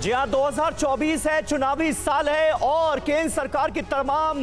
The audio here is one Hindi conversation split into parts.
जी हाँ, 2024 है, चुनावी साल है और केंद्र सरकार की तमाम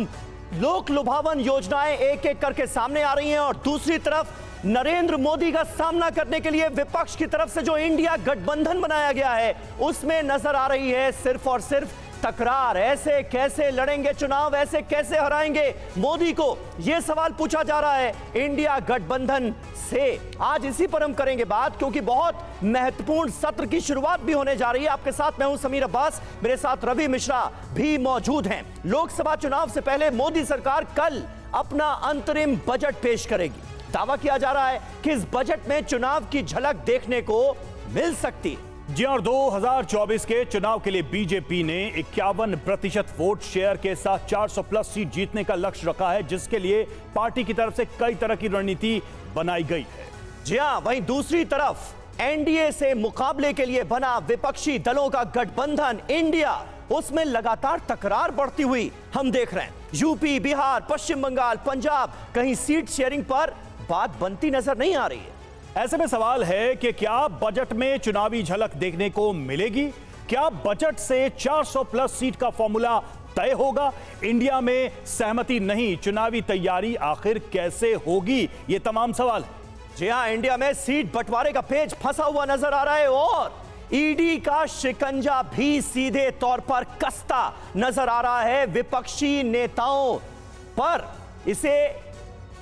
लोक लुभावन योजनाएं एक एक करके सामने आ रही हैं और दूसरी तरफ नरेंद्र मोदी का सामना करने के लिए विपक्ष की तरफ से जो इंडिया गठबंधन बनाया गया है उसमें नजर आ रही है सिर्फ और सिर्फ तकरार। ऐसे कैसे लड़ेंगे चुनाव, ऐसे कैसे हराएंगे मोदी को, यह सवाल पूछा जा रहा है इंडिया गठबंधन से। आज इसी पर हम करेंगे बात क्योंकि बहुत महत्वपूर्ण सत्र की शुरुआत भी होने जा रही है। आपके साथ मैं हूं समीर अब्बास, मेरे साथ रवि मिश्रा भी मौजूद हैं। लोकसभा चुनाव से पहले मोदी सरकार कल अपना अंतरिम बजट पेश करेगी। दावा किया जा रहा है कि इस बजट में चुनाव की झलक देखने को मिल सकती है। जी और 2024 के चुनाव के लिए बीजेपी ने 51% वोट शेयर के साथ 400 प्लस सीट जीतने का लक्ष्य रखा है, जिसके लिए पार्टी की तरफ से कई तरह की रणनीति बनाई गई है। जी हां, वहीं दूसरी तरफ एनडीए से मुकाबले के लिए बना विपक्षी दलों का गठबंधन इंडिया, उसमें लगातार तकरार बढ़ती हुई हम देख रहे हैं। यूपी, बिहार, पश्चिम बंगाल, पंजाब, कहीं सीट शेयरिंग पर बात बनती नजर नहीं आ रही है। ऐसे में सवाल है कि क्या बजट में चुनावी झलक देखने को मिलेगी? क्या बजट से 400 प्लस सीट का फॉर्मूला तय होगा? इंडिया में सहमति नहीं, चुनावी तैयारी आखिर कैसे होगी? ये तमाम सवाल है। जी हां, इंडिया में सीट बंटवारे का पेच फंसा हुआ नजर आ रहा है और ईडी का शिकंजा भी सीधे तौर पर कसता नजर आ रहा है विपक्षी नेताओं पर। इसे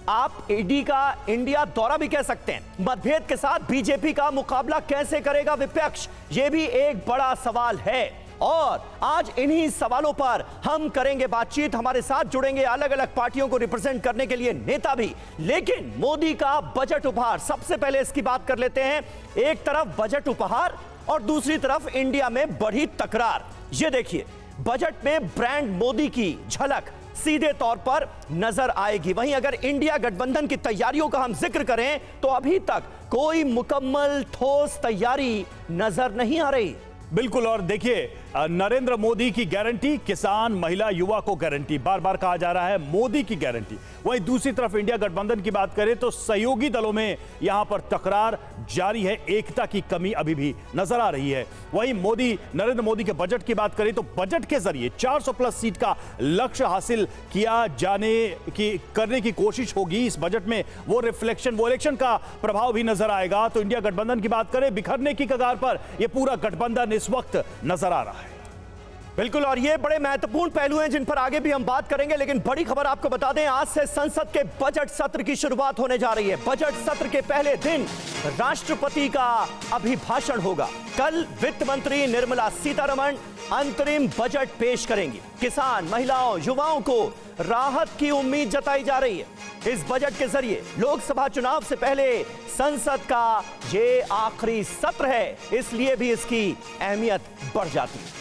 आप ईडी का इंडिया दौरा भी कह सकते हैं। मतभेद के साथ बीजेपी का मुकाबला कैसे करेगा विपक्ष, यह भी एक बड़ा सवाल है और आज इन्हीं सवालों पर हम करेंगे बातचीत। हमारे साथ जुड़ेंगे अलग अलग पार्टियों को रिप्रेजेंट करने के लिए नेता भी। लेकिन मोदी का बजट उपहार, सबसे पहले इसकी बात कर लेते हैं। एक तरफ बजट उपहार और दूसरी तरफ इंडिया में बढ़ी तकरार। यह देखिए, बजट में ब्रांड मोदी की झलक सीधे तौर पर नजर आएगी। वहीं अगर इंडिया गठबंधन की तैयारियों का हम जिक्र करें तो अभी तक कोई मुकम्मल ठोस तैयारी नजर नहीं आ रही। बिल्कुल, और देखिए नरेंद्र मोदी की गारंटी, किसान, महिला, युवा को गारंटी, बार बार कहा जा रहा है मोदी की गारंटी। वहीं दूसरी तरफ इंडिया गठबंधन की बात करें तो सहयोगी दलों में यहां पर तकरार जारी है, एकता की कमी अभी भी नजर आ रही है। वहीं नरेंद्र मोदी के बजट की बात करें तो बजट के जरिए 400 प्लस सीट का लक्ष्य हासिल किया करने की कोशिश होगी। इस बजट में वो रिफ्लेक्शन, वो इलेक्शन का प्रभाव भी नजर आएगा। तो इंडिया गठबंधन की बात करें, बिखरने की कगार पर यह पूरा गठबंधन इस वक्त नजर आ रहा है। बिल्कुल, और ये बड़े महत्वपूर्ण पहलू हैं जिन पर आगे भी हम बात करेंगे। लेकिन बड़ी खबर आपको बता दें, आज से संसद के बजट सत्र की शुरुआत होने जा रही है। बजट सत्र के पहले दिन राष्ट्रपति का अभिभाषण होगा। कल वित्त मंत्री निर्मला सीतारमण अंतरिम बजट पेश करेंगी। किसान, महिलाओं, युवाओं को राहत की उम्मीद जताई जा रही है। इस बजट के जरिए लोकसभा चुनाव से पहले संसद का ये आखिरी सत्र है, इसलिए भी इसकी अहमियत बढ़ जाती है।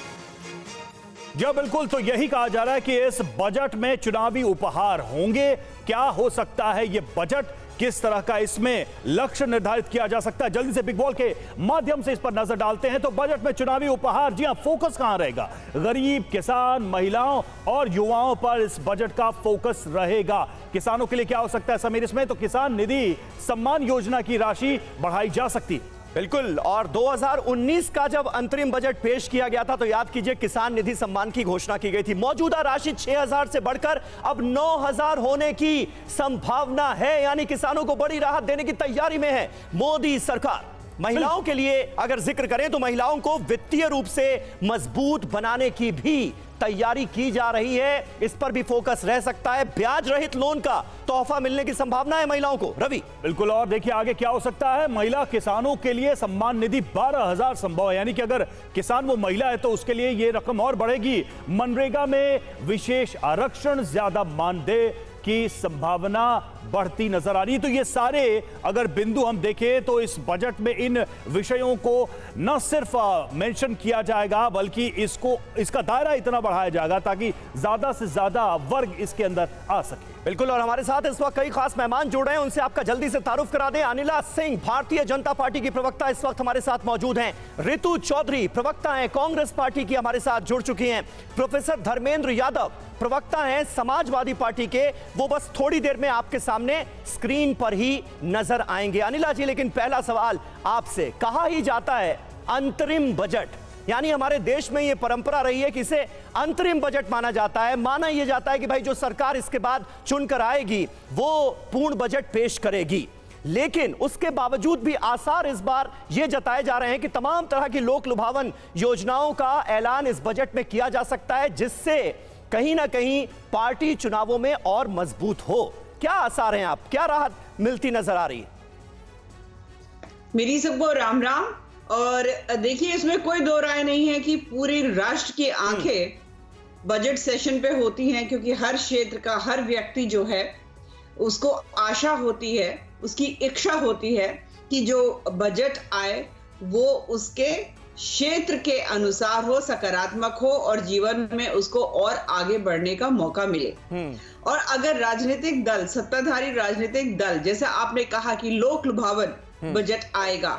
जी बिल्कुल, तो यही कहा जा रहा है कि इस बजट में चुनावी उपहार होंगे। क्या हो सकता है ये बजट, किस तरह का इसमें लक्ष्य निर्धारित किया जा सकता है? जल्दी से बिग बॉल के माध्यम से इस पर नजर डालते हैं। तो बजट में चुनावी उपहार, जी हां, फोकस कहां रहेगा? गरीब, किसान, महिलाओं और युवाओं पर इस बजट का फोकस रहेगा। किसानों के लिए क्या हो सकता है समीर इसमें? तो किसान निधि सम्मान योजना की राशि बढ़ाई जा सकती है। बिल्कुल, और 2019 का जब अंतरिम बजट पेश किया गया था तो याद कीजिए किसान निधि सम्मान की घोषणा की गई थी। मौजूदा राशि 6000 से बढ़कर अब 9000 होने की संभावना है, यानी किसानों को बड़ी राहत देने की तैयारी में है मोदी सरकार। महिलाओं के लिए अगर जिक्र करें तो महिलाओं को वित्तीय रूप से मजबूत बनाने की भी तैयारी की जा रही है, इस पर भी फोकस रह सकता है। ब्याज रहित लोन का तोहफा मिलने की संभावना है महिलाओं को। रवि बिल्कुल, और देखिए आगे क्या हो सकता है। महिला किसानों के लिए सम्मान निधि 12000 संभव है, यानी कि अगर किसान वो महिला है तो उसके लिए ये रकम और बढ़ेगी। मनरेगा में विशेष आरक्षण, ज्यादा मानदेय की संभावना बढ़ती नजर आ रही है। तो ये सारे अगर बिंदु हम देखें तो इस बजट में इन विषयों को न सिर्फ मेंशन किया जाएगा बल्कि इसका दायरा इतना बढ़ाया जाएगा ताकि ज्यादा से ज्यादा वर्ग इसके अंदर आ सके। बिल्कुल, और हमारे साथ इस वक्त कई खास मेहमान जुड़ रहे हैं, उनसे आपका जल्दी से तारुफ करा दें। अनिला सिंह, भारतीय जनता पार्टी की प्रवक्ता, इस वक्त हमारे साथ मौजूद हैं। रितु चौधरी, प्रवक्ता हैं कांग्रेस पार्टी की, हमारे साथ जुड़ चुकी हैं। प्रोफेसर धर्मेंद्र यादव, प्रवक्ता हैं समाजवादी पार्टी के, वो बस थोड़ी देर में आपके सामने स्क्रीन पर ही नजर आएंगे। अनिला जी, लेकिन पहला सवाल आपसे, कहा ही जाता है अंतरिम बजट, यानी हमारे देश में यह परंपरा रही है कि इसे अंतरिम बजट माना जाता है। माना यह जाता है कि भाई जो सरकार इसके बाद चुनकर आएगी वो पूर्ण बजट पेश करेगी। लेकिन उसके बावजूद भी आसार इस बार यह जताए जा रहे हैं कि तमाम तरह की लोक लुभावन योजनाओं का ऐलान इस बजट में किया जा सकता है, जिससे कहीं ना कहीं पार्टी चुनावों में और मजबूत हो। क्या आसार हैं, आप क्या राहत मिलती नजर आ रही है? मेरी सबको राम राम। और देखिए, इसमें कोई दो राय नहीं है कि पूरे राष्ट्र की आंखें बजट सेशन पे होती हैं, क्योंकि हर क्षेत्र का हर व्यक्ति जो है उसको आशा होती है, उसकी इच्छा होती है कि जो बजट आए वो उसके क्षेत्र के अनुसार हो, सकारात्मक हो और जीवन में उसको और आगे बढ़ने का मौका मिले। और अगर राजनीतिक दल, सत्ताधारी राजनीतिक दल, जैसे आपने कहा कि लोक लुभावन बजट आएगा,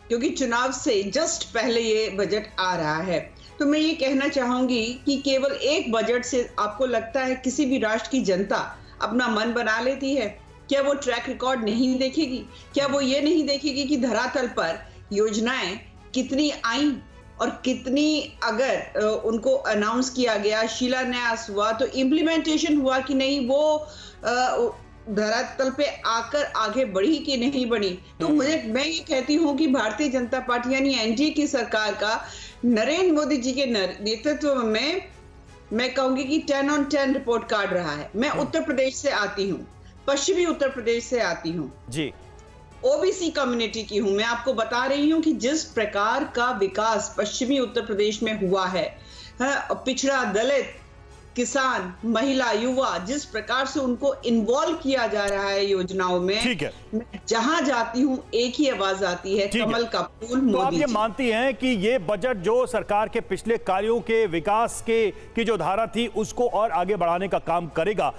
क्योंकि चुनाव से जस्ट पहले ये बजट आ रहा है, तो मैं ये कहना चाहूंगी कि केवल एक बजट से आपको लगता है किसी भी राष्ट्र की जनता अपना मन बना लेती है? क्या वो ट्रैक रिकॉर्ड नहीं देखेगी? क्या वो ये नहीं देखेगी कि धरातल पर योजनाएं कितनी आई और कितनी, अगर उनको अनाउंस किया गया, शिलान्यास हुआ, तो इम्प्लीमेंटेशन हुआ कि नहीं, वो धरातल पे आकर आगे बढ़ी कि नहीं बढ़ी? तो मैं ये कहती हूँ कि भारतीय जनता पार्टी यानी एनडीए की सरकार का नरेंद्र मोदी जी के नेतृत्व में मैं कहूंगी कि 10 on 10 रिपोर्ट कार्ड रहा है। मैं उत्तर प्रदेश से आती हूँ, पश्चिमी उत्तर प्रदेश से आती हूँ जी, ओबीसी कम्युनिटी की हूं। मैं आपको बता रही हूं कि जिस प्रकार का विकास पश्चिमी उत्तर प्रदेश में हुआ है, पिछड़ा, दलित, किसान, महिला, युवा, जिस प्रकार से उनको इन्वॉल्व किया जा रहा है योजनाओं में, ठीक है, मैं जहां जाती हूं एक ही आवाज आती है, कमल का फूल मोदी। तो आप ये मानती हैं कि ये बजट जो सरकार के पिछले कार्यों के विकास की जो धारा थी उसको और आगे बढ़ाने का काम करेगा?